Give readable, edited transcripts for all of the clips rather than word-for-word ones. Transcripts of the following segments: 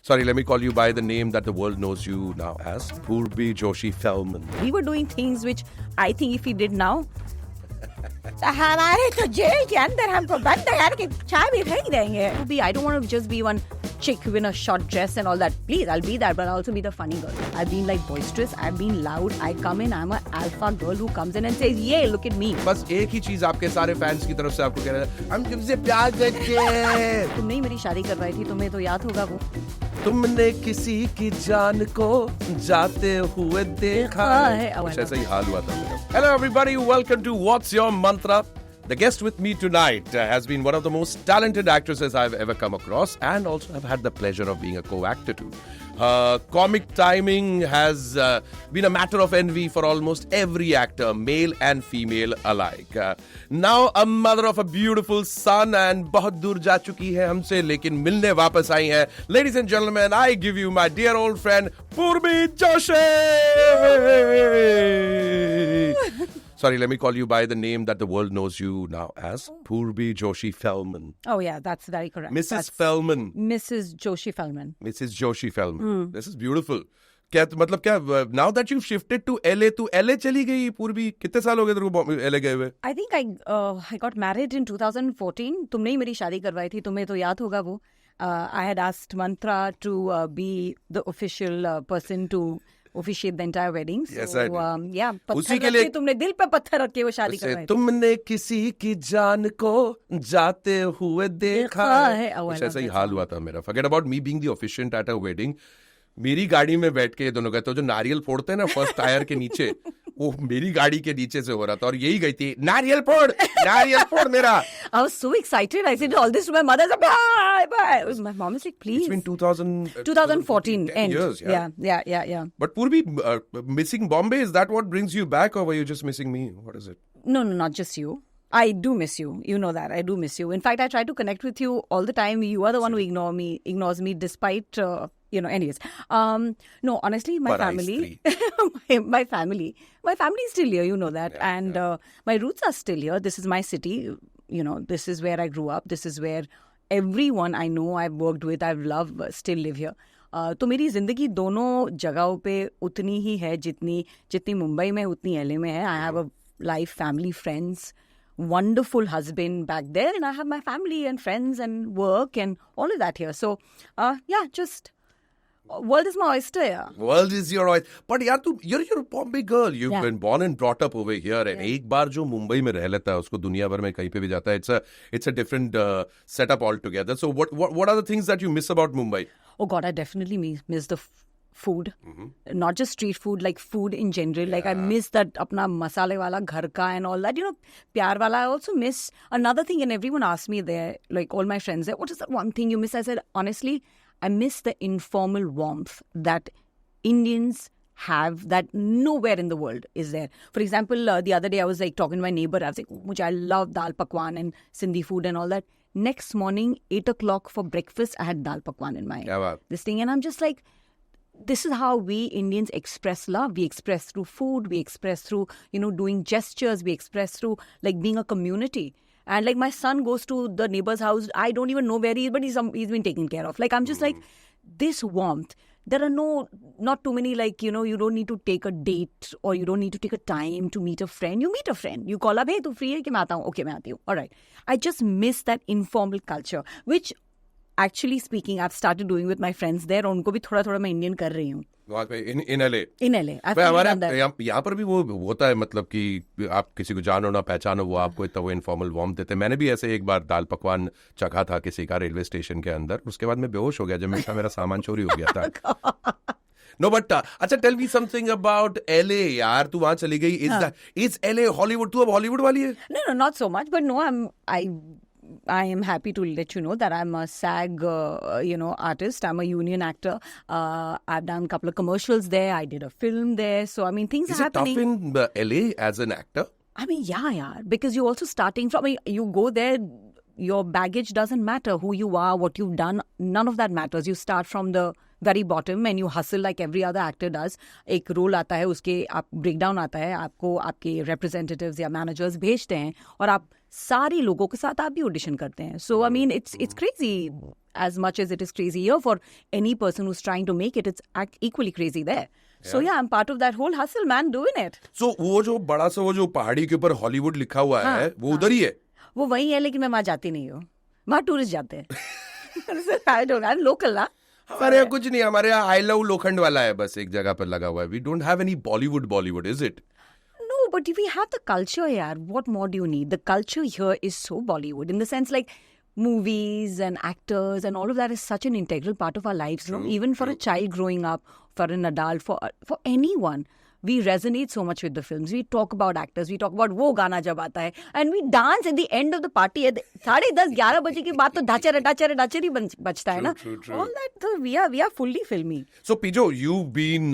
Sorry, let me call you by the name that the world knows you now as, Purbi Joshi Feldman. We were doing things which I think if we did now, हमारे तो jail के अंदर हमको बंद करके चाय भी नहीं देंगे. I don't want to just be one chick in a short dress and all that. Please, I'll be that, but I'll also be the funny girl. I've been like boisterous, I've been loud. I come in, I'm an alpha girl who comes in and says, "Yeah, look at me." बस एक ही चीज आपके सारे fans की तरफ से आपको कह रहे हैं, हम तुमसे प्यार करते हैं. तुमने ही मेरी शादी करवाई थी, तुम्हें तो याद होगा वो. तुमने किसी की जान को जाते हुए देखा है. कुछ ऐसा ही हाल हुआ था मेरा. Hello everybody, welcome to What's Your Mantra. The guest with me tonight has been one of the most talented actresses I've ever come across, and also I've had the pleasure of being a co-actor too. Comic timing has been a matter of envy for almost every actor, male and female alike. Now a mother of a beautiful son and बहुत दूर जा चुकी है हमसे, लेकिन मिलने वापस आई है. Ladies and gentlemen, I give you my dear old friend Purbi Joshi. Sorry, let me call you by the name that the world knows you now as, Purbi Joshi Feldman. Oh yeah, that's very correct. Mrs. Feldman. Mrs. Joshi Feldman. Mrs. Joshi Feldman. This is beautiful. क्या मतलब क्या? Now that you've shifted to LA, तू LA चली गई पूर्वी? कितने साल हो गए तेरे को LA गए हुए? I think I got married in 2014. तुमने ही मेरी शादी करवाई थी, तुम्हें तो याद होगा वो. I had asked Mantra to be the official person to officiate the entire wedding. So, yes, I did. Yeah, उसी के लिए तुमने दिल पे पत्थर रख के वो शादी करवाई. तुमने किसी की जान को जाते हुए देखा है. कुछ ऐसा ही हाल हुआ था मेरा. Forget about me being the officiant at a wedding. मेरी गाड़ी में बैठ के ये दोनों गए थे. जो नारियल फोड़ते हैं ना फर्स्ट टायर के नीचे, वो मेरी गाड़ी के नीचे से हो रहा था और यही गई थी, नारियल फोड़ मेरा. I was so excited. I said all this to my mother. Bye. My mom is like, please. It's been 2014 end. Years, yeah. But Purbi, missing Bombay, is that what brings you back, or were you just missing me? What is it? No, not just you. I do miss you. You know that. I do miss you. In fact, I try to connect with you all the time. You are the one who ignores me despite, anyways. No, honestly, my family, my family is still here. You know that. My roots are still here. This is my city. This is where I grew up. This is where everyone I know, I've worked with, I've loved, still live here. तो मेरी जिंदगी दोनों जगहों पे उतनी ही है जितनी मुंबई में उतनी LA में है. I have a life, family, friends, wonderful husband back there, and I have my family and friends and work and all of that here. So, just world is my oyster. Yeah. World is your oyster. But yaar, you're a Bombay girl. You've been born and brought up over here. And एक बार जो मुंबई में रह लेता है, उसको दुनिया भर में कहीं पे भी जाता है. It's a different setup altogether. So what are the things that you miss about Mumbai? Oh God, I definitely miss the food. Mm-hmm. Not just street food, like food in general. Like I miss that apna masale wala ghar ka and all that. Pyar wala. I also miss another thing, and everyone asked me there, like all my friends there, what is that one thing you miss? I said, honestly, I miss the informal warmth that Indians have that nowhere in the world is there. For example, the other day I was like talking to my neighbor. I was like, I love dal pakwan and Sindhi food and all that. Next morning, 8 o'clock for breakfast, I had dal pakwan in my this thing. And I'm just like, this is how we Indians express love. We express through food. We express through, doing gestures. We express through like being a community. And like my son goes to the neighbor's house. I don't even know where he is, but he's been taken care of. Like I'm just like, this warmth. There are not too many like, you don't need to take a date or you don't need to take a time to meet a friend. You meet a friend. You call up, hey, tu free hai ki main aata hu? Okay, main aati hu. All right. I just miss that informal culture, which actually speaking, I've started doing with my friends there. उनको भी थोड़ा मैं Indian कर रही हूँ. In LA. In LA. हमारे यहाँ पर भी वो होता है, मतलब कि आप किसी को जानो ना पहचानो, वो आपको इतना वो इनफॉर्मल वार्म देते हैं. मैंने भी ऐसे एक बार दाल पकवान चखा था किसी का रेलवे स्टेशन के अंदर. उसके बाद मैं बेहोश हो गया जब मेरा सामान चोरी हो गया था. No, but अच्छा, tell me something about LA. यार तू वहाँ चली गई. Is LA Hollywood? तू अब हॉलीवुड वाली है? No, not so much. But no, I am happy to let you know that I'm a SAG, artist. I'm a union actor. I've done a couple of commercials there. I did a film there. So, I mean, things are happening. Is it tough in LA as an actor? I mean, yeah. Because you're also starting from, you go there, your baggage doesn't matter. Who you are, what you've done, none of that matters. You start from the very bottom and you hustle like every other actor does. एक role आता है, उसके आप breakdown आता है, आपको आपके representatives या managers भेजते हैं और आप सारे लोगों के साथ आप भी ऑडिशन करते हैं. So I mean it's crazy. as much as it is crazy here for any person who's trying to make it, it's equally crazy there. So yeah, I'm part of that whole hustle, man, doing it. So वो जो बड़ा सा वो जो पहाड़ी के ऊपर Hollywood लिखा हुआ है वो उधर ही है? वो वही है, लेकिन मैं वहाँ जाती नहीं हूँ. वहाँ टूरिस्ट जाते हैं. I don't know, I'm local ना. हमारे यहाँ कुछ नहीं, हमारे यहाँ आई लव लोखंड वाला है बस एक जगह पर लगा हुआ है. We don't have any Bollywood, is it? No, but we have the culture here. What more do you need? The culture here is so Bollywood in the sense like movies and actors and all of that is such an integral part of our lives. You know? Even for a child growing up, for an adult, for anyone, we resonate so much with the films. We talk about actors. We talk about वो गाना जब आता है, and we dance at the end of the party. At 10:30-11 बजे के बाद तो Dacher ही बजता है ना. All that, so we are fully filmy. So Pijo, you've been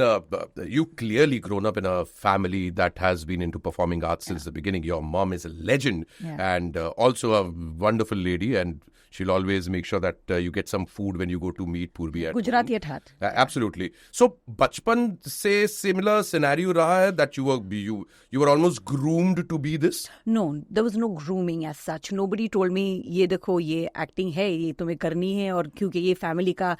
you clearly grown up in a family that has been into performing arts since the beginning. Your mom is a legend and also a wonderful lady, and she'll always make sure that you get some food when you go to meet Purvi at Gujarati at heart. Absolutely. So बचपन से similar scenario रहा है that you were almost groomed to be this? No, there was no grooming as such. Nobody told me ये देखो ये acting है, ये तुम्हें करनी है, और क्योंकि ये family का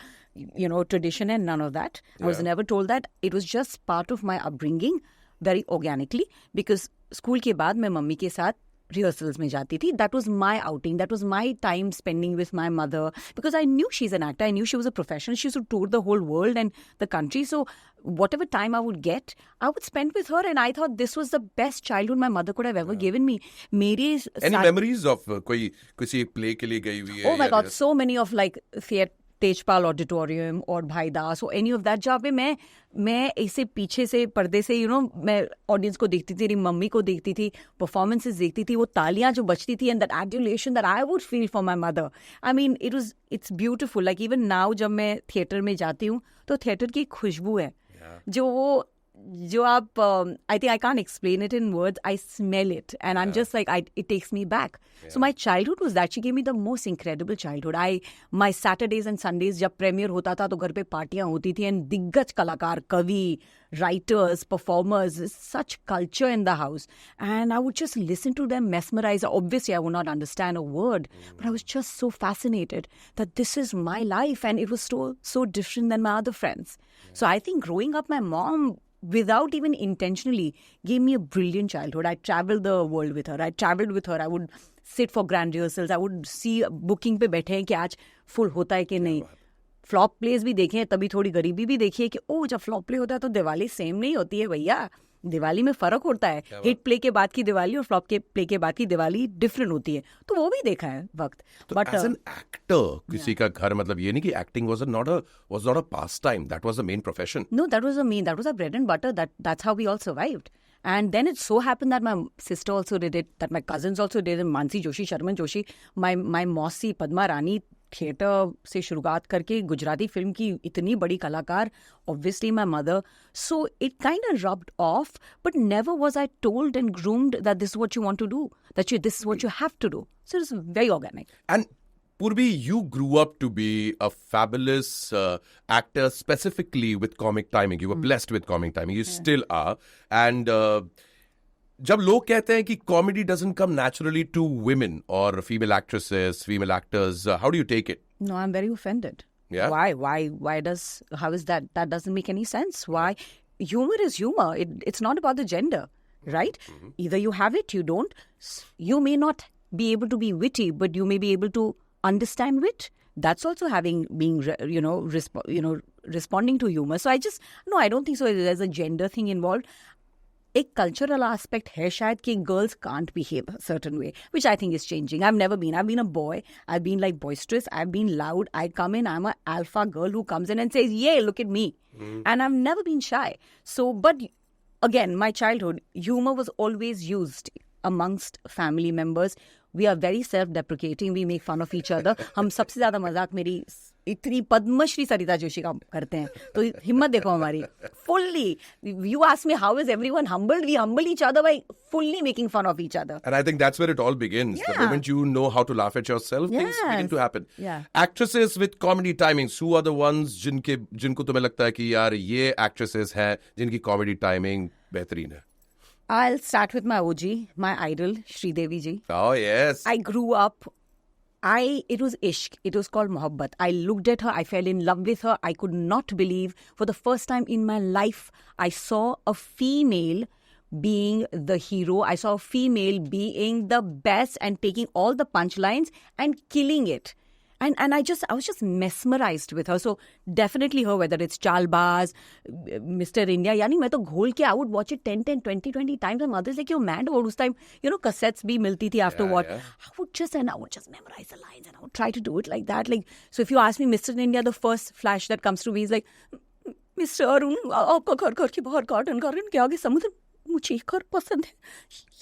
tradition है, none of that. I was never told that. It was just part of my upbringing, very organically, because school के बाद मैं मम्मी के साथ rehearsals में जाती थी. That was my outing. That was my time spending with my mother, because I knew she's an actor. I knew she was a professional. She used to tour the whole world and the country. So whatever time I would get, I would spend with her, and I thought this was the best childhood my mother could have ever given me. Any memories of कोई किसी play के लिए गई हुई है? Oh my God, so many of like theatre, Tejpal auditorium और भाईदास और any of that, जहाँ पे मैं ऐसे पीछे से पर्दे से मैं ऑडियंस को देखती थी, मेरी मम्मी को देखती थी, परफॉर्मेंसेस देखती थी, वो तालियां जो बजती थी, and that adulation that I would feel for my mother. I mean it's beautiful. Like even now जब मैं थिएटर में जाती हूँ तो थिएटर की खुशबू है जो आप I think I can't explain it in words. I smell it and I'm just like it takes me back. So my childhood was that. She gave me the most incredible childhood. My Saturdays and Sundays जब premiere होता था तो घर पे पार्टियां होती थी, and दिग्गज कलाकार, कवि, writers, performers, such culture in the house, and I would just listen to them, mesmerized. Obviously I would not understand a word, but I was just so fascinated that this is my life, and it was so different than my other friends. So I think growing up, my mom, without even intentionally, gave me a brilliant childhood. I traveled the world with her. I would sit for grand rehearsals. I would see booking पे बैठे हैं कि आज full होता है कि नहीं. Flop place भी देखे हैं, तभी थोड़ी गरीबी भी देखी है कि जब फ्लॉप प्ले होता है तो दिवाली सेम नहीं होती है भैया. दिवाली में फर्क होता है. हिट प्ले के बाद की दिवाली और फ्लॉप के प्ले के बाद की दिवाली डिफरेंट होती है. तो वो भी देखा है वक्त. बट एज एन एक्टर किसी का घर, मतलब ये नहीं कि acting was not a pass time, that was the main profession. No, that was our bread and butter. That's how we all survived. And then it so happened that my sister also did it, that my cousins also did it. Mansi Joshi, Sharman Joshi, my Mausi, Padma Rani, theatre से शुरुआत करके Gujarati film की इतनी बड़ी कलाकार, obviously my mother. So it kind of rubbed off, but never was I told and groomed that this is what you want to do, this is what you have to do. So it was very organic. And Purvi, you grew up to be a fabulous actor, specifically with comic timing. You were blessed with comic timing. You still are. And जब लोग कहते हैं कि comedy doesn't come naturally to women or female actresses, female actors, how do you take it? No, I'm very offended. Yeah? How is that? That doesn't make any sense. Why? Humor is humor. It's not about the gender, right? Mm-hmm. Either you have it, you don't. You may not be able to be witty, but you may be able to understand wit. That's also responding to humor. So I don't think so. There's a gender thing involved. एक cultural aspect है शायद कि girls can't behave a certain way, which I think is changing. I've been a boy. I've been like boisterous. I've been loud. I come in. I'm an alpha girl who comes in and says, "Yeah, look at me," and I've never been shy. So, but again, my childhood humor was always used amongst family members. We are very self-deprecating. We make fun of each other. हम सबसे ज्यादा मजाक मेरी इतनी पद्मश्री सरिता जोशी का करते हैं, तो हिम्मत देखो हमारी. Fully, you ask me how is everyone humbled? We humble each other by fully making fun of each other. And I think that's where it all begins. Yeah. The moment you know how to laugh at yourself, things begin to happen. Yeah. Actresses with comedy timings, who are the ones जिनको तुम्हें लगता है कि यार ये actresses हैं जिनकी comedy timing बेहतरीन है? I'll start with my OG, my idol, Sridevi ji. Oh, yes. I grew up it was ishq. It was called mohabbat. I looked at her. I fell in love with her. I could not believe for the first time in my life, I saw a female being the hero. I saw a female being the best and taking all the punchlines and killing it. And I was just mesmerized with her. So definitely her, whether it's Chalbaz, Mr. India. Yani मैं तो घोल के I would watch it 10, 20 times. And mother's like, you're mad. Or उस time, cassettes भी मिलती थी after what. Yeah. I would just memorize the lines and I would try to do it like that. Like, so if you ask me, Mr. India, the first flash that comes to me is like, Mr. Arun, आपका घर के बाहर garden के आगे समुद्र, मुझे घर पसंद है.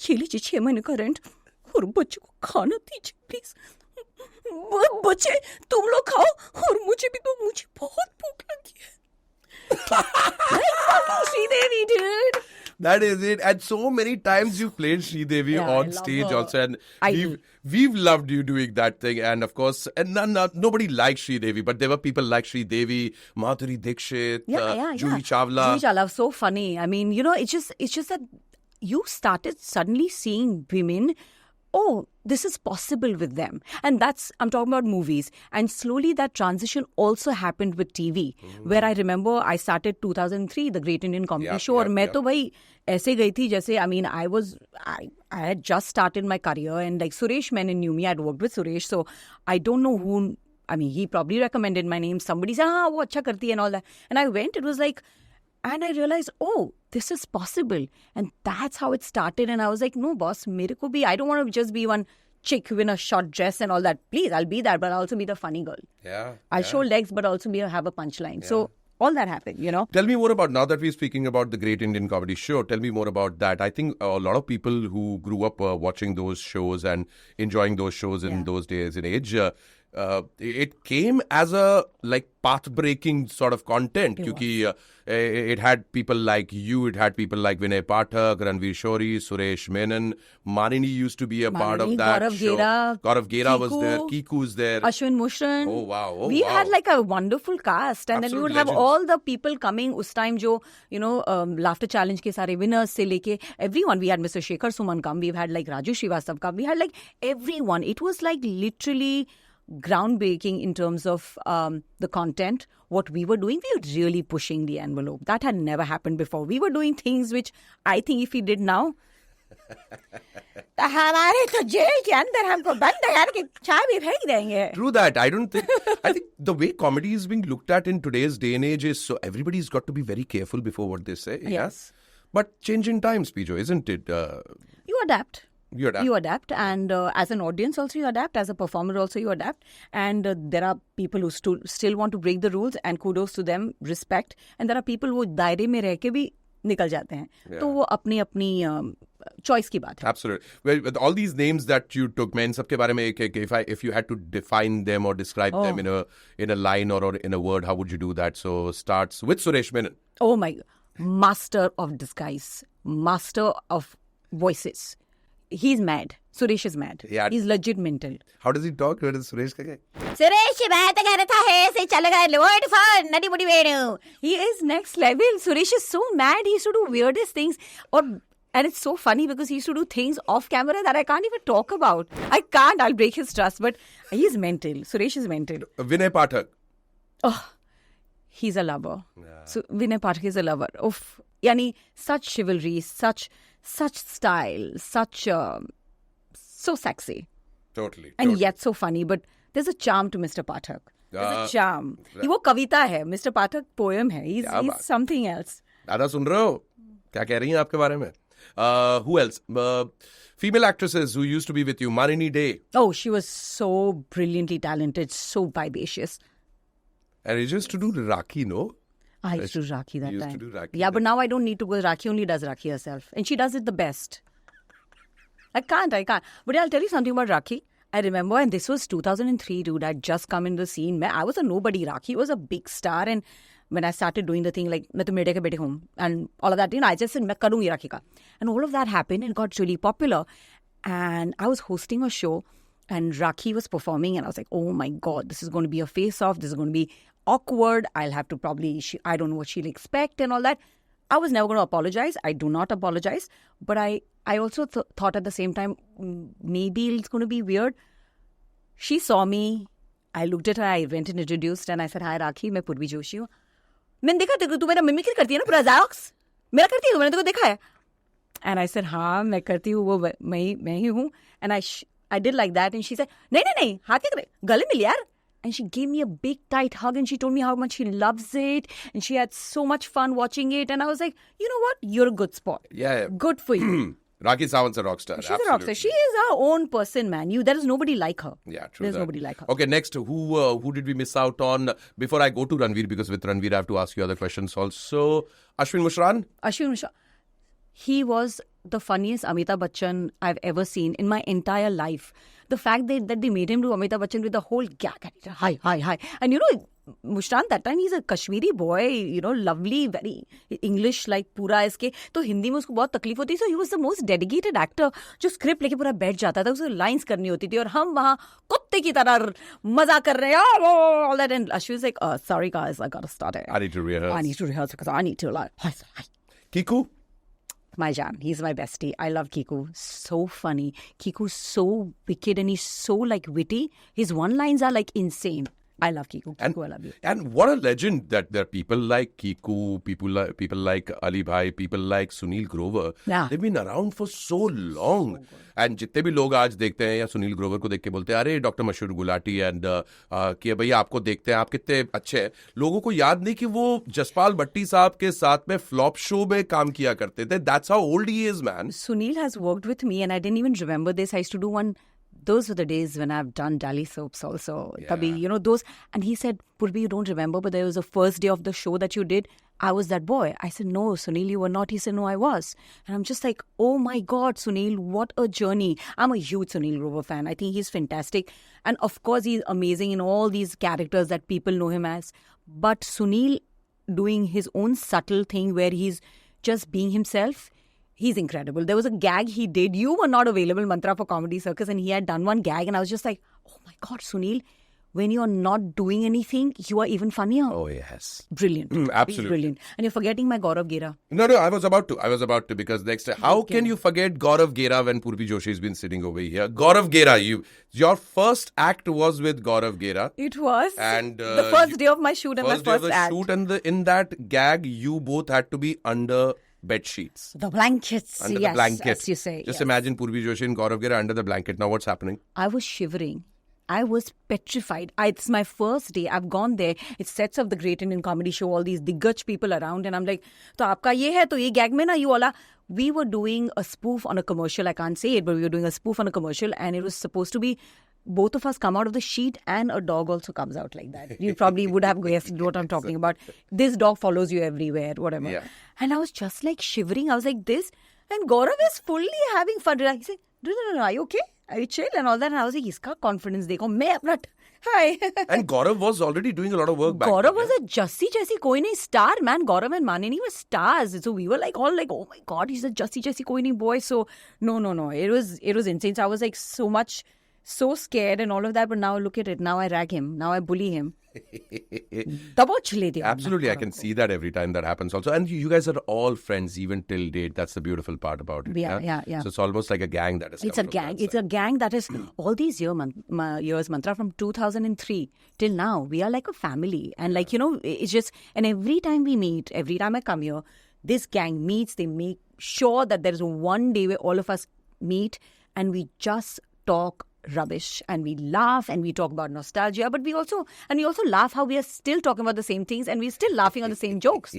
ये लीजिए 6 महीने का रेंट और बच्चों को खाना दीजिए प्लीज. बच्चे तुम लोग खाओ और मुझे बहुत भूख लगी है. Sridevi, dude. That is it. And so many times you played Sridevi Yeah, I on love stage her. also. And I do. we've loved you doing that thing. And of course, and nobody likes Sridevi, but there were people like Sridevi, Madhuri Dixit, Juhi Chawla. Juhi Chawla, so funny. I mean, it's just that you started suddenly seeing women. Oh, this is possible with them. And I'm talking about movies. And slowly that transition also happened with TV. Where I remember I started 2003, the Great Indian Comedy Show. और मैं तो भाई ऐसे गई थी जैसे, I mean, I had just started my career and like Suresh Menon knew me. I'd worked with Suresh. So I don't know who, I mean, he probably recommended my name. Somebody said, wo acha karti hai and all that. And I went, it was like, and I realized, oh, this is possible. And that's how it started. And I was like, no, boss, mere ko bhi, I don't want to just be one chick in a short dress and all that. Please, I'll be that, but I'll also be the funny girl. Yeah. I'll show legs, but also have a punchline. So all that happened, Tell me more about, now that we're speaking about the Great Indian Comedy Show, tell me more about that. I think a lot of people who grew up watching those shows and enjoying those shows in those days and age, it came as a path-breaking sort of content. Because it had people like you, it had people like Vinay Pathak, Ranveer Shori, Suresh Menon. Marini used to be a part of that Gaurav show. Gera, Gaurav Gera was Kiku, there, Kiku's there. Ashwin Mushran. Oh, wow. We had like a wonderful cast. And then we would have all the people coming us time jo, Laughter Challenge ke sare winners se leke, everyone. We had Mr. Shekhar Suman come. We've had like Raju Srivastav come. We had like everyone. It was like literally groundbreaking in terms of the content. What we were doing, we were really pushing the envelope. That had never happened before. We were doing things which I think if we did now, हमारे तो jail के अंदर हमको बंद करके चाय भी फेंक देंगे. True that. I think the way comedy is being looked at in today's day and age is so everybody's got to be very careful before what they say. Yes. But changing times, Pijo, isn't it? You adapt. You adapt. And as an audience also you adapt, as a performer also you adapt. And there are people who still want to break the rules, and kudos to them, respect. And there are people who दायरे में रह के भी निकल जाते हैं. तो वो अपनी choice की बात है. Absolutely. Well, with all these names that you took, मैं इन सब के बारे में if you had to define them or describe them in a line or in a word, how would you do that? So starts with Suresh Menon. Oh my God. Master of disguise. Master of voices. He's mad. Suresh is mad. Yeah. He's legit mental. How does he talk? Where is Suresh? Suresh baat karta hai se chalega Lord for nadi mudi venu. He is next level. Suresh is so mad. He used to do weirdest things. And it's so funny because he used to do things off camera that I can't even talk about. I'll break his trust. But he's mental. Suresh is mental. Vinay Pathak. Oh, he's a lover. Yeah. So Vinay Pathak is a lover. Oof. Yani, such chivalry, such style, so sexy. Totally. And yet so funny. But there's a charm to Mr. Pathak. There's a charm. वो कविता है. Mr. Pathak poem है. He's something else. दादा सुन रहे हो? क्या कह रही हैं आपके बारे में? Who else? Female actresses who used to be with you. Marini Day. Oh, she was so brilliantly talented, so vivacious. And you used to do Rakhi, no? I used to do Rakhi that you time. Used to do Rakhi yeah, but now I don't need to go. Rakhi only does Rakhi herself. And she does it the best. I can't. But I'll tell you something about Rakhi. I remember, and this was 2003, dude. I'd just come in the scene. I was a nobody. Rakhi was a big star. And when I started doing the thing like, मैं तो मेरे के बेटे हूँ, and all of that, I just said, मैं करूँगी Rakhi का. And all of that happened and got really popular. And I was hosting a show and Rakhi was performing and I was like, oh my God, this is going to be a face-off. This is going to be awkward. I'll have to probably, I don't know what she'll expect and all that. I was never going to apologize. I do not apologize. But I also thought at the same time, maybe it's going to be weird. She saw me. I looked at her. I went and introduced and I said, "Hi, Rakhi. मैं पूर्वी जोशी हूँ." मैंने देखा तेरे को, तू मेरा mimicry करती है ना पूरा Xerox. मेरा करती है, मैंने तेरे को देखा है. And I said, हाँ मैं करती हूँ, वो मैं ही हूँ. And I did like that. And she said, नहीं हाथ क्या करे, गले मिल यार. And she gave me a big tight hug and she told me how much she loves it and she had so much fun watching it. And I was like, you know what, you're a good sport. Yeah. Good for you. Rakhi Sawant's a rock star. She's a rock star. She is her own person, man. There is nobody like her. Yeah, true. There's nobody like her. Okay, next, who did we miss out on? Before I go to Ranveer, because with Ranveer I have to ask you other questions also. Ashwin Mushran? Ashwin Mushran. He was the funniest Amitabh Bachchan I've ever seen in my entire life. The fact that they made him do Amitabh Bachchan with the whole gag. Hi. And you know, Mushran, that time he's a Kashmiri boy, you know, lovely, very English, like पूरा इसके, तो हिंदी में उसको बहुत तकलीफ होती. So he was the most dedicated actor, जो script लेके पूरा बैठ जाता था, उसको लाइंस करनी होती थी और हम वहाँ कुत्ते की तरह मजा कर रहे हैं, all that. And Ashwin was like, sorry guys, I gotta start it. I need to rehearse Because I need to like. Kiku? My jam. He's my bestie. I love Kiku. So funny. Kiku's so wicked and he's so like witty. His one-lines are like insane. I love Kiku. Kiku, I love you. And what a legend that there are people like Kiku, people like Ali Bhai, people like Sunil Grover. Yeah. They've been around for so long. And जितने भी लोग आज देखते हैं या सुनील ग्रोवर को देख के बोलते हैं, अरे डॉक्टर मशहूर गुलाटी एंड कि भैया आपको देखते हैं, आप कितने अच्छे हैं. लोगों को याद नहीं कि वो जसपाल भट्टी साहब के साथ में फ्लॉप शो में काम किया करते थे. That's how old he is, man. Sunil has worked with me and I didn't even remember this. I used to do one. Those were the days when I've done Dali soaps also. Yeah. Tabhi, you know, those. And he said, Purvi, you don't remember, but there was the first day of the show that you did. I was that boy. I said, no, Sunil, you were not. He said, no, I was. And I'm just like, oh my God, Sunil, what a journey. I'm a huge Sunil Grover fan. I think he's fantastic. And of course, he's amazing in all these characters that people know him as. But Sunil doing his own subtle thing where he's just being himself, he's incredible. There was a gag he did. You were not available, Mantra, for Comedy Circus, and he had done one gag, and I was just like, oh my God, Sunil, when you're not doing anything, you are even funnier. Oh, yes. Brilliant. Absolutely. He's brilliant. And you're forgetting my Gaurav Gera. No, I was about to because next, how can you forget Gaurav Gera when Purvi Joshi has been sitting over here? Gaurav Gera, your first act was with Gaurav Gera. It was. And the first day of my shoot and my first act. Shoot, and in that gag, you both had to be under bed sheets. The blankets. Under yes, the blanket. as you say. Just yes. imagine Purvi Joshi and Gaurav Gera under the blanket. Now what's happening? I was shivering. I was petrified. It's my first day. I've gone there. It's sets of the Great Indian Comedy Show, all these diggaj people around. And I'm like, तो आपका ये है, तो ये gag में ना ये वाला. We were doing a spoof on a commercial. I can't say it, but we were doing a spoof on a commercial. And it was supposed to be both of us come out of the sheet and a dog also comes out like that. You probably would have guessed what I'm talking about. This dog follows you everywhere, whatever. Yeah. And I was just like shivering. I was like this. And Gaurav is fully having fun. He said, no, are you okay? Are you chill? And all that. And I was like, iska confidence dekho. Main apna hi. And Gaurav was already doing a lot of work back Gaurav then. was a Jussie Jesse koi nahi star, man. Gaurav and Manini were stars. So we were like all like, oh my God, he's a Jussie Jesse koi nahi boy. So no. It was insane. So I was like so scared and all of that. But now look at it. Now I rag him. Now I bully him. Absolutely, I can see that every time that happens also. And you guys are all friends even till date. That's the beautiful part about it. Yeah. So it's almost like a gang that is. It's a gang. It's a gang that is all these years, Mantra, from 2003 till now. We are like a family. And like, you know, it's just, and every time we meet, every time I come here, this gang meets, they make sure that there is one day where all of us meet and we just talk rubbish and we laugh and we talk about nostalgia, but we also laugh how we are still talking about the same things and we're still laughing on the same jokes.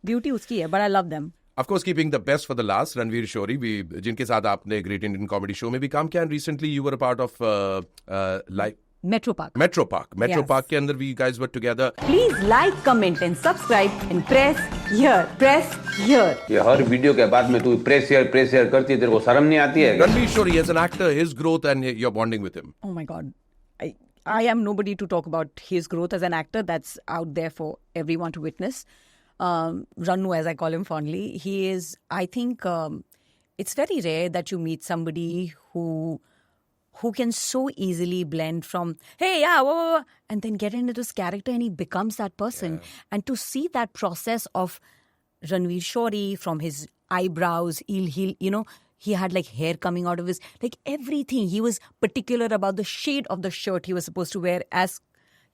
Beauty uski hai, but I love them. Of course, keeping the best for the last, Ranveer Shori, जिनके साथ आपने Great Indian Comedy Show में भी काम किया, and recently you were a part of Metro Park. Metro Park के अंदर we guys were together. Please like, comment and subscribe and press here. ये हर वीडियो के बाद में तू प्रेस here करती है, तेरे को शर्म नहीं आती है? Ranveer Shori, as an actor, his growth and your bonding with him. Oh my God. I am nobody to talk about his growth as an actor. That's out there for everyone to witness. Rannu, as I call him fondly, he is, I think, it's very rare that you meet somebody who can so easily blend from, hey, yeah, whoa, and then get into this character and he becomes that person. Yeah. And to see that process of Ranveer Shori from his eyebrows, he'll, you know, He had like hair coming out of his, like everything. He was particular about the shade of the shirt he was supposed to wear as,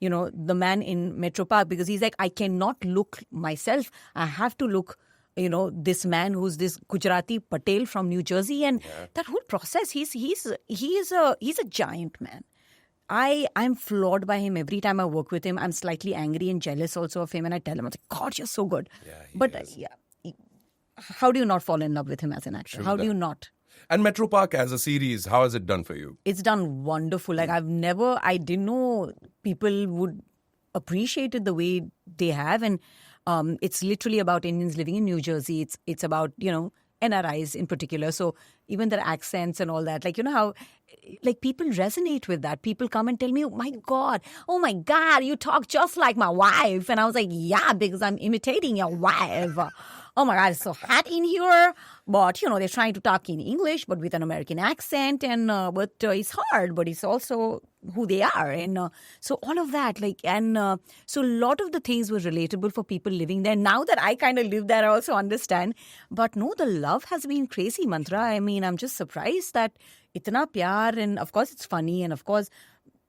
you know, the man in Metro Park, because he's like, I cannot look myself. I have to look, you know, this man who's this Gujarati Patel from New Jersey. And that whole process, he's a giant man. I'm floored by him every time I work with him. I'm slightly angry and jealous also of him. And I tell him, I'm like, God, you're so good. How do you not fall in love with him as an actor? How do you not? And Metro Park as a series, how has it done for you? It's done wonderful. Like I didn't know people would appreciate it the way they have. And it's literally about Indians living in New Jersey. It's about, you know, NRIs in particular. So even their accents and all that, like, you know how, like, people resonate with that. People come and tell me, oh my God, you talk just like my wife. And I was like, yeah, because I'm imitating your wife. Oh my God, it's so hot in here. But, you know, they're trying to talk in English, but with an American accent. And but it's hard, but it's also who they are. And so all of that, like, and so a lot of the things were relatable for people living there. Now that I kind of live there, I also understand. But no, the love has been crazy, Mantra. I mean, I'm just surprised that itna pyar. And of course, it's funny. And of course,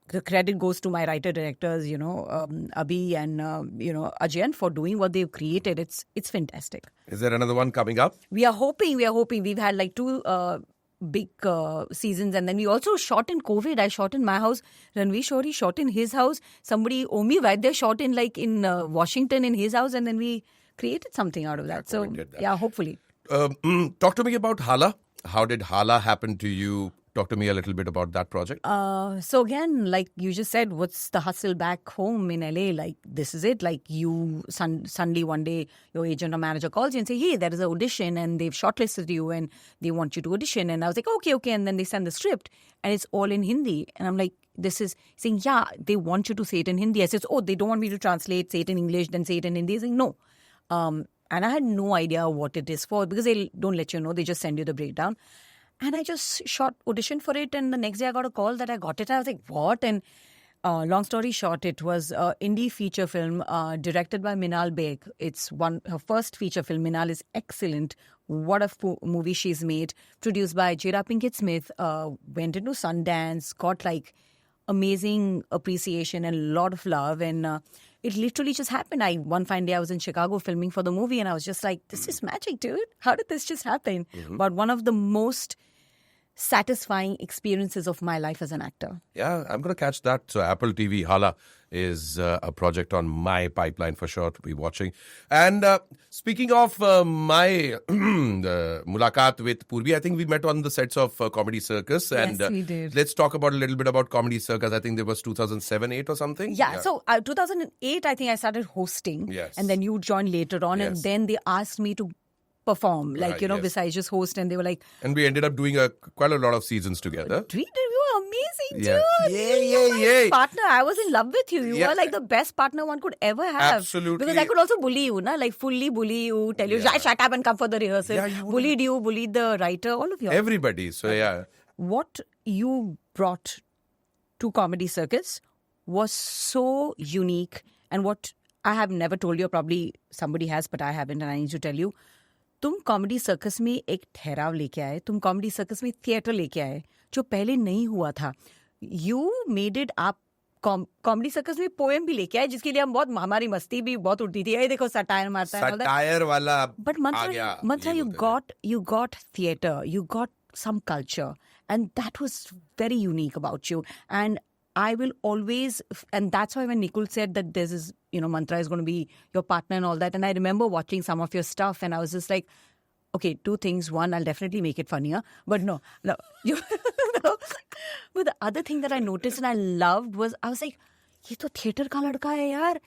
the credit goes to my writer-directors, you know, Abhi and, you know, Ajayan for doing what they've created. It's fantastic. Is there another one coming up? We are hoping. We've had like 2 big seasons. And then we also shot in COVID. I shot in my house. Ranveer Shori shot in his house. Somebody, Omi Vaidya, shot in like in Washington in his house. And then we created something out of that. So, yeah, hopefully. Talk to me about Hala. How did Hala happen to you? Talk to me a little bit about that project. So again, like you just said, what's the hustle back home in LA? Like, this is it. Like, you suddenly one day your agent or manager calls you and say, hey, there is an audition and they've shortlisted you and they want you to audition. And I was like, okay. And then they send the script and it's all in Hindi. And I'm like, this is saying, yeah, they want you to say it in Hindi. I said, oh, they don't want me to translate, say it in English, then say it in Hindi. I saying, no. And I had no idea what it is for because they don't let you know. They just send you the breakdown. And I just auditioned for it. And the next day I got a call that I got it. I was like, what? And long story short, it was an indie feature film directed by Minal Beg. It's her first feature film. Minal is excellent. What a movie she's made. Produced by Jada Pinkett Smith. Went into Sundance. Got like amazing appreciation and a lot of love. And it literally just happened. One fine day I was in Chicago filming for the movie. And I was just like, this is magic, dude. How did this just happen? Mm-hmm. But one of the most satisfying experiences of my life as an actor. Yeah, I'm going to catch that. So Apple TV Hala is a project on my pipeline for sure to be watching. And speaking of my mulaqat with Purvi, I think we met on the sets of Comedy Circus. And yes, we did. Let's talk about a little bit about Comedy Circus. I think there was 2007-8 or something. Yeah. So 2008, I think I started hosting. Yes. And then you joined later on. Yes. And then they asked me to perform, like, right, you know, yes. Besides just host, and they were like... And we ended up doing quite a lot of seasons together. We were amazing, yeah. dude. Yeah. Partner, I was in love with you. You were like the best partner one could ever have. Absolutely. Because I could also bully you, na? Like fully bully you, tell you, shut up and come for the rehearsal. Yeah, bullied the writer, all of you. Everybody, so yeah. What you brought to Comedy Circus was so unique, and what I have never told you, probably somebody has, but I haven't, and I need to tell you. तुम comedy circus में एक ठहराव लेके आए, तुम comedy circus में theatre लेके आए जो पहले नहीं हुआ था. You made it. आप कॉमेडी सर्कस में पोएम भी लेके आए जिसके लिए हम बहुत, हमारी मस्ती भी बहुत उड़ती थी. ये देखो सटायर मारता है, सटायर वाला. But Mantra you got theater, you got some culture, and that was very unique about you. And I will always, and that's why when Nikul said that this is, you know, Mantra is going to be your partner and all that, and I remember watching some of your stuff and I was just like, okay, 2 things. One, I'll definitely make it funnier, but no. But the other thing that I noticed and I loved was, I was like, ये तो theater का लड़का है यार.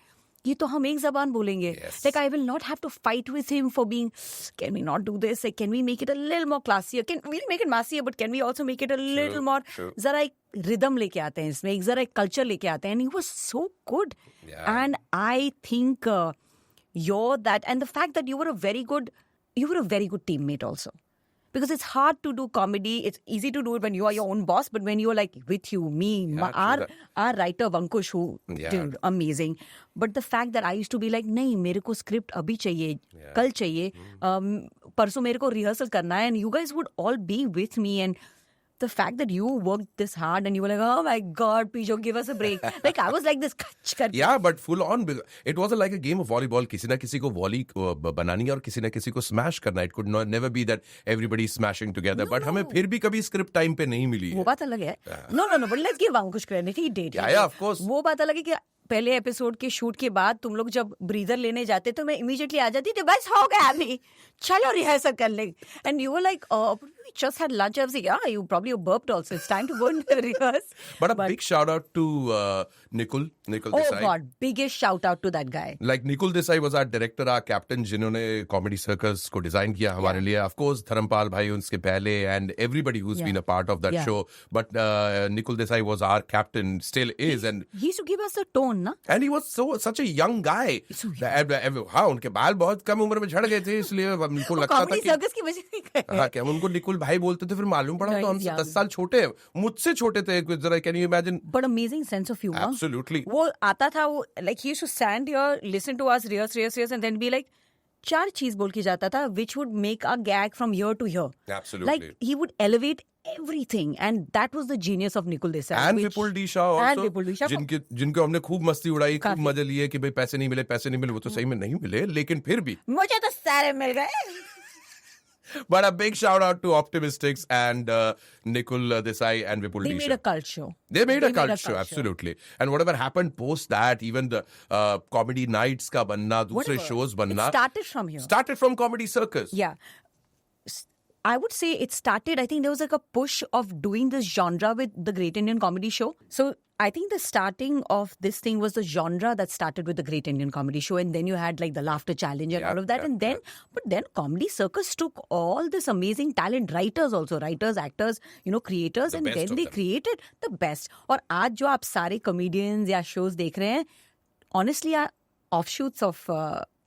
ये तो हम एक जबान बोलेंगे. Yes. Like, I will not have to fight with him for being, can we not do this? Like, can we make it a little more classier? Can we make it massier, but can we also make it a little more? Zara ek rhythm leke aate hain isme, zara ek culture leke aate hain. And he was so good. Yeah. And I think you're that, and the fact that you were a very good teammate also. because it's hard to do comedy. It's easy to do it when you are your own boss, but when you're like with you, me, our writer Vankush, who dude, amazing. But the fact that I used to be like, नहीं मेरे को script अभी चाहिए, कल चाहिए, परसों मेरे को rehearsal करना है, and you guys would all be with me, and the fact that you worked this hard and you were like, oh my God, Pijo, give us a break. Like I was like this. Yeah, but full on. It wasn't like a game of volleyball. किसी ना किसी को volley बनानी है और किसी ना किसी को smash करना. It could never be that everybody smashing together. But हमें फिर भी कभी script time पे नहीं मिली है. वो बात अलग है. No, but let's give Vankush credit. He did. Yeah, of course. वो बात अलग है कि पहले एपिसोड के शूट के बाद तुम लोग जब ब्रीदर लेने जाते तो मैं इमीडिएटली आ जाती थी, बस हो गया अभी, चलो रिहर्सल कर ले. And you were like, we just had lunch. I was like, yeah, you probably burped also. It's time to go and rehearse. But a big shout out to Nikul Desai. Oh God, biggest shout out to that guy. Like Nikul Desai was our director, our captain, जिन्होंने Comedy Circus को design किया हमारे लिए. Of course, Dharmpal भाई उनके पहले and everybody who's been a part of that show. But Nikul Desai was our captain, still is. And he used to give us the tone, na? And he was such a young guy. हाँ, उनके बाल बहुत कम उम्र में झड़ गए थे, इसलिए हमको लगता था कि Comedy Circus की वजह से हाँ, क्या उनको निकुल भाई बोलते थे, फिर मालूम पड़ा तो हमसे 10 साल छोटे हैं, मुझसे छोटे थे जरा. Can you imagine? But amazing sense of humor. Absolutely. वो आता था, वो like he used to stand here, listen to us, rehearse, and then be like, 4 चीज बोल के जाता था, which would make our gag from here to here. Absolutely. Like he would elevate everything, and that was the genius of Nikul Desai. And Vipul D Shah also. And Vipul D Shah. जिनको हमने खूब मस्ती उड़ाई, खूब मजे लिए कि भाई पैसे नहीं मिले, वो तो सही में नहीं मिले, लेकिन फिर भी मुझे तो सारे मिल गए. But a big shout out to Optimistics and Nikul Desai and Vipul D Shah. They made a cult show. They made a cult show, absolutely. And whatever happened post that, even the comedy nights ka banna, दूसरे shows banna. It started from here. Started from Comedy Circus. Yeah. I would say it started, I think there was like a push of doing this genre with the Great Indian Comedy Show. So I think the starting of this thing was the genre that started with the Great Indian Comedy Show. And then you had like the Laughter Challenge and all of that. But then Comedy Circus took all this amazing talent, writers also, actors, creators. And then they created the best. और आज जो आप सारे comedians या shows देख रहे हैं, honestly are offshoots of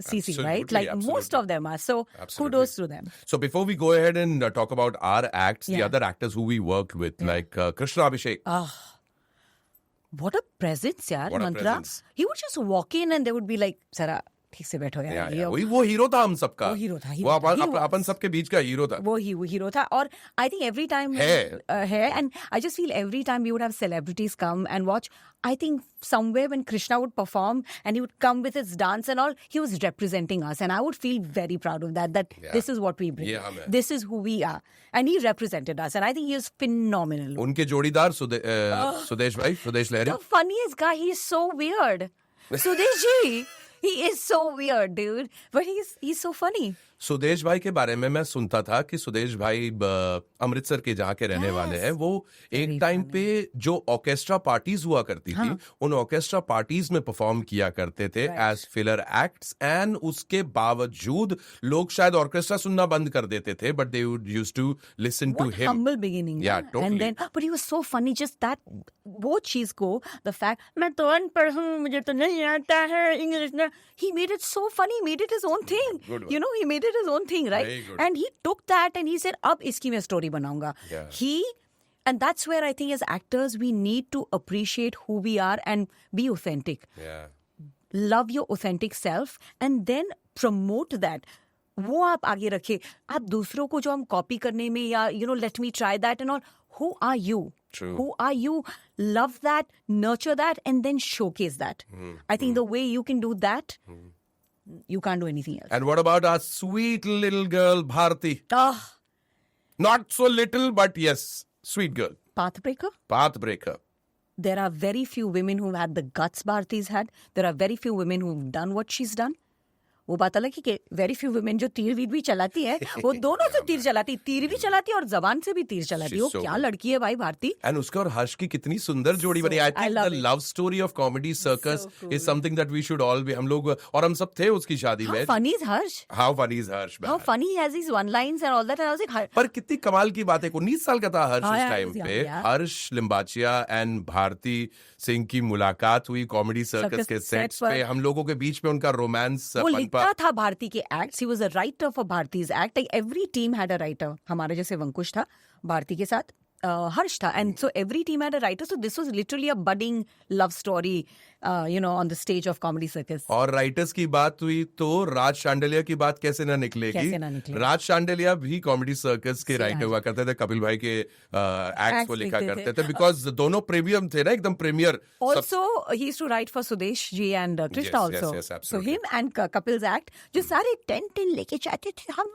CC, absolutely, right? Like most of them are. So kudos to them. So before we go ahead and talk about our acts, the other actors who we worked with, like Krishna Abhishek. What a presence, yaar, What a Mantra. presence. He would just walk in and they would be like, Sara, ठीक से बैठो यार. वो hero था हम सबका. वो hero था. वो अपन सबके बीच का हीरो था. वो हीरो था. और I think every time and I just feel every time we would have celebrities come and watch, I think somewhere when Krishna would perform and he would come with his dance and all, he was representing us, and I would feel very proud of that this is what we bring. Yeah, this is who we are, and he represented us, and I think he was phenomenal. उनके जोड़ीदार सुदेश लहरी. The funniest guy, he is so weird. Sudesh ji. He is so weird, dude. But he's so funny. Sudesh भाई के बारे में मैं सुनता था कि सुदेश भाई अमृतसर के जहाँ के रहने वाले हैं. वो एक टाइम पे जो ऑर्केस्ट्रा पार्टीज हुआ करती थी, उन ऑर्केस्ट्रा पार्टीज में परफॉर्म किया करते थे एज फिलर एक्ट्स. एंड उसके बावजूद लोग शायद ऑर्केस्ट्रा सुनना बंद कर देते थे, but they would used to listen to him. Humble beginning. Yeah, totally. And then, but he was so funny. Just that, वो चीज को, the fact, मैं तो अनपढ़ हूँ, मुझे तो नहीं आता है इंग्लिश ना. He made it so funny. He made it his own thing. He made it his own thing, right? And he took that and he said, अब इसकी मैं story बनाऊंगा. And that's where I think as actors we need to appreciate who we are and be authentic. Love your authentic self and then promote that. वो आप आगे रखे. आप दूसरों को जो हम कॉपी करने में या let me try that and all, who are you? True. Who are you? Love that, nurture that, and then showcase that. I think the way you can do that, you can't do anything else. And what about our sweet little girl Bharti? Not so little, but yes, sweet girl. Pathbreaker. There are very few women who've had the guts Bharti's had. There are very few women who've done what she's done. वो बात अलग है कि very few women जो तीर वीर भी चलाती है, वो दोनों से तीर चलाती, तीर भी चलाती और जबान से भी तीर चलाती. वो क्या लड़की है भाई भारती. एंड उसका और हर्ष की कितनी सुंदर जोड़ी बनी. I think the love story of comedy circus is something that we should all be. हम लोग और हम सब थे उसकी शादी में. Funny is Harsh. How funny is Harsh. How funny he has his one lines and all that. And I was like, पर कितनी कमाल की बात है. 19 साल का था हर्ष उस टाइम पे. हर्ष लिम्बाचिया एंड भारती सिंह की मुलाकात हुई कॉमेडी सर्कस के सेट्स पे. हम लोगों के बीच में उनका रोमांस लिखता था भारती के acts. He was a writer for Bharti's act. Like every team had a writer. हमारे जैसे वंकुश था भारती के साथ. Harsh tha, and so every team had a writer. So this was literally a budding love story, on the stage of Comedy Circus. और writers की बात हुई तो राज शांडिलिया की बात कैसे ना निकलेगी. कैसे ना निकले. राज शांडिलिया भी कॉमेडी सर्कस के राइटर हुआ करते थे. कपिल भाई के एक्ट्स को लिखा करते थे बिकॉज दोनों प्रीमियम थे ना, एकदम premiere. Also, he used to write for Sudesh ji and Krishna Yes, also. yes, So absolutely. him and Kapil's act, जो सारे 10 लेके जाते थे, हम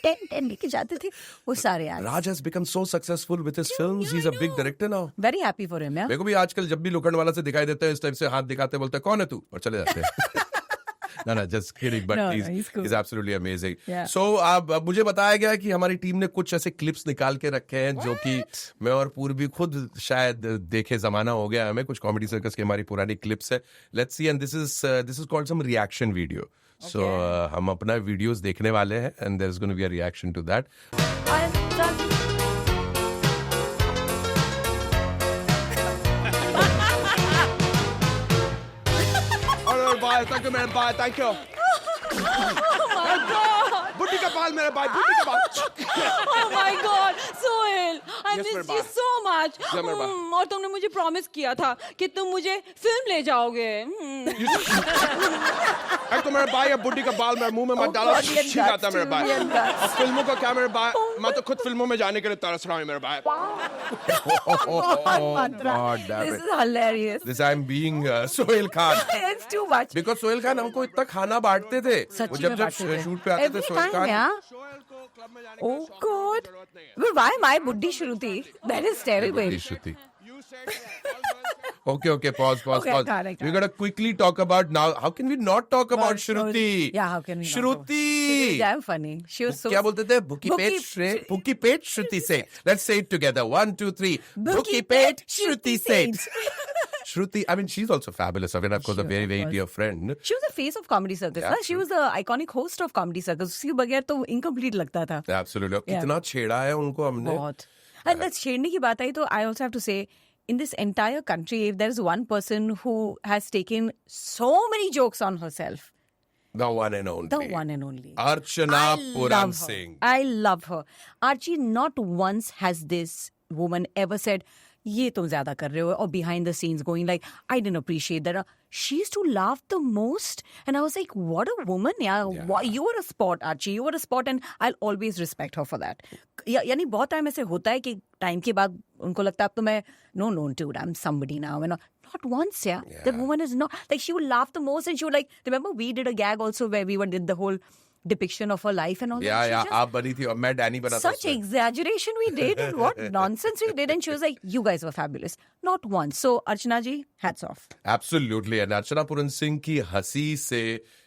10 लेके जाते थे, वो सारे acts. Raj has become so successful with his films. He's a big director now. Very happy for him, yeah. मेरे को भी आजकल जब भी लोखंड वाला से दिखाई देता है इस टाइप से हाथ दिखाते बोलते हैं कौन है तू और चले जाते हैं. No, just kidding, but No, he's cool. he's absolutely amazing. Yeah. So अब मुझे बताया गया कि हमारी टीम ने कुछ ऐसे क्लिप्स निकाल के रखे हैं जो कि मैं और पूर्वी खुद शायद देखे जमाना हो गया हमें. कुछ कॉमेडी सर्कस की हमारी पुरानी क्लिप्स है. Let's see, and this is called some reaction video. So हम अपना वीडियोस देखने वाले हैं and there's going to be a reaction to that. भाई थैंक यू मेरे भाई थैंक यू. बुड्ढी का बाल मेरे भाई बुड्ढी का बाल. Oh my God, Sohail, I Yes, missed मेरे you बाप. so much. Yeah, मेरे बाप. और तुमने मुझे प्रॉमिस किया था कि तुम मुझे फिल्म ले जाओगे. एक तो मेरे भाई अब बुड्ढी का बाल मेरे मुंह में मत डालो. Korean ठीक आता है मेरे भाई. Korean guts. अब फिल्मों का क्या मेरे भाई. मैं तो खुद फिल्मों में जाने के लिए तरस रहा हूँ मेरे भाई. God damn This it. is hilarious. This I'm being Sohail Khan. It's too much. Because Sohail Khan हमको इतना खाना बांटते थे. वो सच्ची जब में जब बांटते थे. शूट पे आते थे Every Sohail time, Khan. yeah. Sohail को क्लब में जाने Oh God. But why my buddhi Shruti? That is terrible. Shruti. You said all girls say Okay, pause. Okay, got it. We gotta quickly talk about now. How can we not talk about But- Shruti? Yeah, how can we not? Shruti. She was damn funny. She was so. क्या बोलते थे? Bookie Pet Shruti Seth. Let's say it together. 1, 2, 3. Bookie Pet Shruti Seth. Shruti, I mean, she's also fabulous. I mean, of course, a very, very dear friend. She was the face of Comedy Circus. Yeah, ना? She was the iconic host of Comedy Circus. उसके बगैर तो incomplete लगता था. Absolutely. Yeah. कितना छेड़ा है उनको हमने. बहुत. And the छेड़ने की बात आई तो I also have to say, in this entire country, if there's one person who has taken so many jokes on herself, The one and only. the one and only. Archana I Puran love her. Singh. I love her. Archie, not once has this woman ever said, ये तुम ज्यादा कर रहे हो, or behind the scenes going like, I didn't appreciate that. She used to laugh the most. And I was like, what a woman. Yeah. You were a sport, Archie. You were a sport and I'll always respect her for that. यानी बहुत time ऐसे होता है कि time के बाद उनको लगता है अब तो मैं, no, dude, I'm somebody now. And not once, yeah. That woman is not, like she would laugh the most and she would like, remember we did a gag also where we did the whole depiction of her life and all that. Yeah, She just- आप बनी थी और मैं Danny बना था such उसमें. exaggeration we did and what nonsense we did, and she was like, you guys were fabulous. Not once. So Archana ji, hats off. Absolutely. And Archana Puran Singh की हंसी से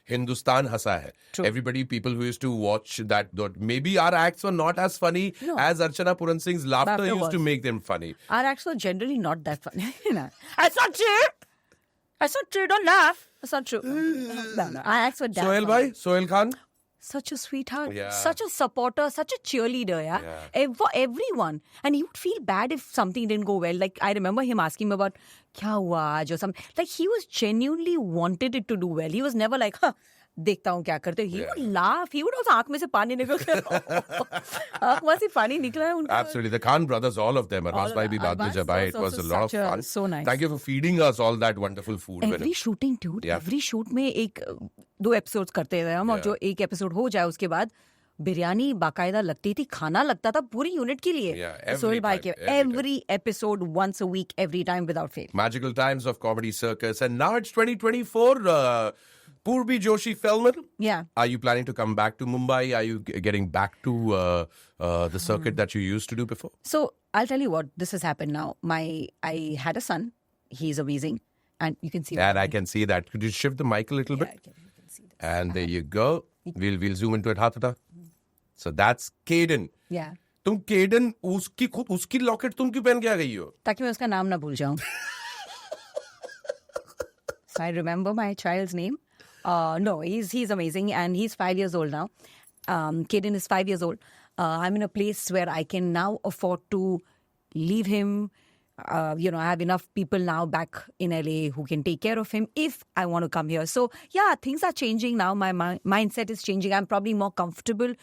हिंदुस्तान हंसा है. True. Everybody, people who used to watch that, maybe our acts were not as funny No. as Archana Puran Singh's laughter Laughter used to was. make them funny. Our acts were generally not that funny. That's not true. That's not true. Don't laugh. That's not true. No. Our acts were damn Sohail funny. bhai, Sohail Khan. Such a sweetheart, Yeah. such a supporter, such a cheerleader, for everyone. And he would feel bad if something didn't go well. Like, I remember him asking me about, kya hua aaj or something. Like, he was genuinely wanted it to do well. He was never like, देखता हूँ क्या करते. He would laugh. He would also आँख में से पानी निकल आँख में से पानी निकला है उनका. Absolutely. The Khan brothers, all of them. Arbaaz bhai bhi baad mein Arbaaz jab aaye, it was was a also lot of such a- fun. so nice. Thank you for feeding us all that wonderful food. Every shooting, dude. Yeah. Every shoot में एक 2 episodes करते थे हम, और जो एक episode हो जाए उसके बाद बिरयानी बाकायदा लगती थी, खाना लगता था पूरी यूनिट के लिए. Yeah, every सोहेल भाई time, के every every episode once a week, every time without fail. Magical times of Comedy Circus. And now it's 2024. Purvi Joshi Feldman. Yeah. Are you planning to come back to Mumbai? Are you getting back to the circuit that you used to do before? So I'll tell you what, this has happened now. I had a son. He's amazing. And you can see And I can see that. Could you shift the mic a little Yeah, bit? you can see this. And there you go. We'll zoom into it. Hatata. So that's Caden. Yeah. तुम केडन उसकी locket तुम क्यों पहन के आ गई हो? ताकि मैं उसका नाम ना भूल जाऊं. So I remember my child's name. No, he's amazing and he's 5 years old now. Kaden is 5 years old. I'm in a place where I can now afford to leave him. you know, I have enough people now back in LA who can take care of him if I want to come here. So yeah, things are changing now. My mindset is changing. I'm probably more comfortable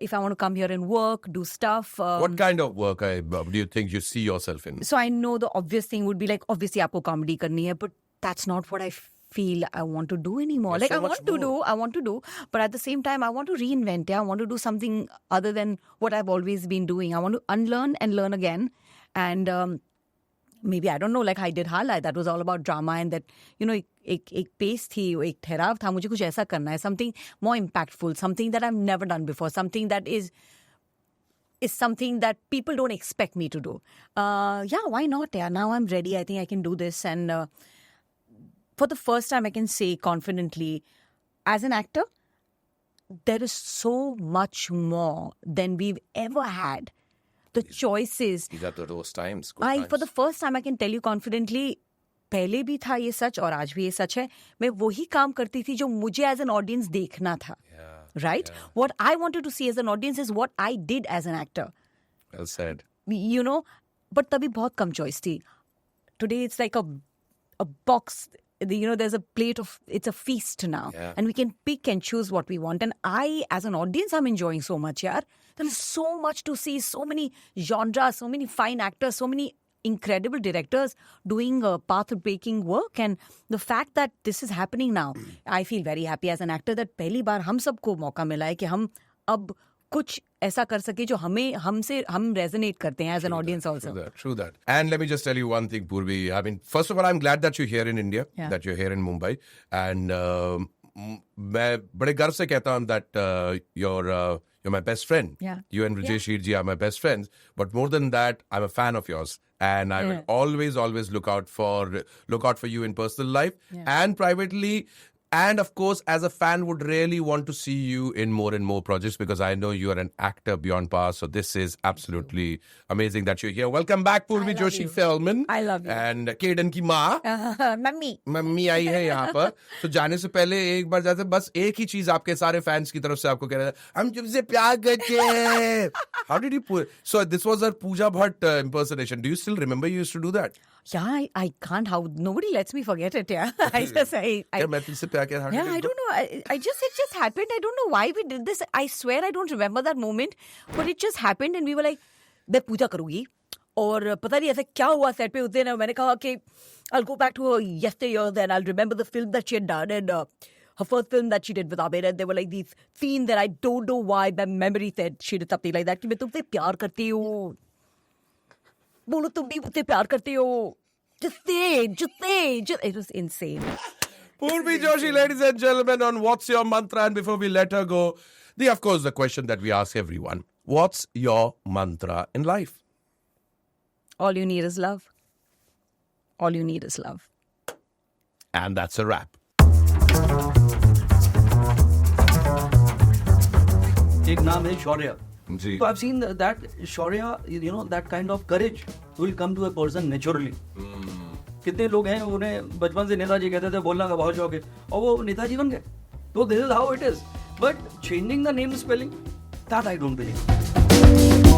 if I want to come here and work, do stuff. What kind of work do you think you see yourself in? So I know the obvious thing would be like, obviously आपको comedy करनी है, but that's not what I feel I want to do anymore. There's Like so I want to do, but at the same time I want to reinvent. I want to do something other than what I've always been doing. I want to unlearn and learn again. And maybe, I don't know, like I did Hala, that was all about drama, and that, you know, एक pace थी, एक ठहराव था, मुझे कुछ ऐसा करना है, something more impactful, something that I've never done before, something that is something that people don't expect me to do. Yeah, why not? Yeah, now I'm ready. I think I can do this. And for the first time, I can say confidently, as an actor, there is so much more than we've ever had. The choices. These are those times. For the first time, I can tell you confidently, पहले भी था ये सच और आज भी ये सच है, मैं वही काम करती थी जो मुझे as an audience देखना था. Right? Yeah. What I wanted to see as an audience is what I did as an actor. Well said. You know, but तभी बहुत कम choice थी. Today it's like a box. You know, there's a plate of, it's a feast now. Yeah. And we can pick and choose what we want. And I, as an audience, I'm enjoying so much, yaar. There is so much to see, so many genres, so many fine actors, so many incredible directors doing path-breaking work. And the fact that this is happening now, I feel very happy as an actor that पहली बार हम सबको मौका मिला है कि हम अब कुछ ऐसा कर सके जो हम resonate करते हैं as an audience also. True that. And let me just tell you one thing, Purvi. I mean, first of all, I'm glad that you're here in India, that you're here in Mumbai. And मैं बड़े गर्व से कहता हूँ that you're my best friend. Yeah. You and Rajesh Shirji are my best friends. But more than that, I'm a fan of yours. And I will always look out for you in personal life and privately. And of course, as a fan, would really want to see you in more and more projects because I know you are an actor beyond par. So this is absolutely amazing that you're here. Welcome back, Purvi Joshi Feldman. I love you. And Kaden की माँ mummy आई है यहाँ पर. तो जाने से पहले एक बार जाते बस एक ही चीज आपके सारे फैंस की तरफ से आपको कह रहे हैं, हम तुमसे प्यार करते हैं. How did you put? So this was a Pooja Bhatt impersonation. Do you still remember you used to do that? Yeah, I can't. How nobody lets me forget it. Yeah, I don't know. It just happened. I don't know why we did this. I swear I don't remember that moment, but it just happened, and we were like, मैं पूजा करूँगी. और पता नहीं ऐसे क्या हुआ set पे उस दिन. मैंने कहा कि I'll go back to her yesteryear, then I'll remember the film that she had done and her first film that she did with Abid. And there were like these scenes that I don't know why my memory said she did something like that. कि मैं तुमसे प्यार करती हूँ. बोलो तुम भी मुझसे प्यार करती हो. Just say. It was insane. Purvi Joshi, ladies and gentlemen, on What's Your Mantra? And before we let her go, of course, the question that we ask everyone. What's your mantra in life? All you need is love. All you need is love. And that's a wrap. एक नाम है शौर्य. जी. So I've seen that Shaurya, you know, that kind of courage will come to a person naturally. कितने लोग हैं उन्हें बचपन से नेताजी कहते थे बोलना का बहुत शौक है और वो नेताजी बन गए. So this is how it is. But changing the name spelling, that I don't believe.